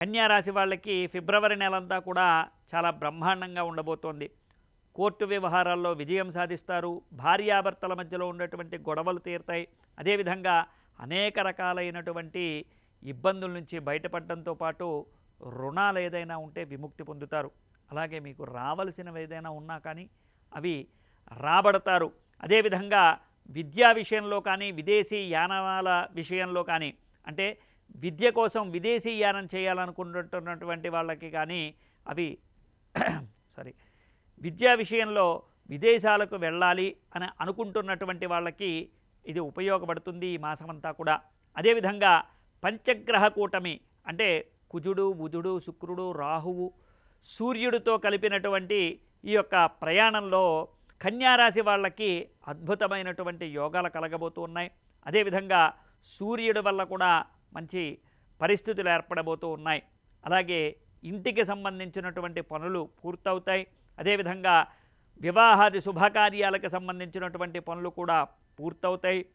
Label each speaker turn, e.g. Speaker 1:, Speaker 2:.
Speaker 1: కన్యా రాశి వాళ్ళకి ఫిబ్రవరి నెలంతా కూడా చాలా బ్రహ్మాండంగా ఉండబోతోంది. కోర్టు వ్యవహారాల్లో విజయం సాధిస్తారు. భార్యాభర్తల మధ్యలో ఉన్నటువంటి గొడవలు తీరుతాయి. అదేవిధంగా అనేక రకాలైనటువంటి ఇబ్బందుల నుంచి బయటపడడంతో పాటు రుణాలు ఏదైనా ఉంటే విముక్తి పొందుతారు. అలాగే మీకు రావలసినవి ఏదైనా ఉన్నా కానీ అవి రాబడతారు. అదేవిధంగా విద్యా విషయంలో కానీ విదేశీ యానాల విషయంలో కానీ, అంటే విద్య కోసం విదేశీ యానం చేయాలనుకుంటున్నటువంటి వాళ్ళకి కానీ అవి సారీ విద్యా విషయంలో విదేశాలకు వెళ్ళాలి అని అనుకుంటున్నటువంటి వాళ్ళకి ఇది ఉపయోగపడుతుంది ఈ మాసమంతా కూడా. అదేవిధంగా పంచగ్రహ కూటమి అంటే కుజుడు, బుధుడు, శుక్రుడు, రాహువు, సూర్యుడితో కలిపినటువంటి ఈ యొక్క ప్రయాణంలో కన్యారాశి వాళ్ళకి అద్భుతమైనటువంటి యోగాలు కలగబోతూ ఉన్నాయి. అదేవిధంగా సూర్యుడి వల్ల కూడా మంచి పరిస్థితులు ఏర్పడబోతూ ఉన్నాయి. అలాగే ఇంటికి సంబంధించినటువంటి పనులు పూర్తవుతాయి. అదేవిధంగా వివాహాది శుభకార్యాలకు సంబంధించినటువంటి పనులు కూడా పూర్తవుతాయి.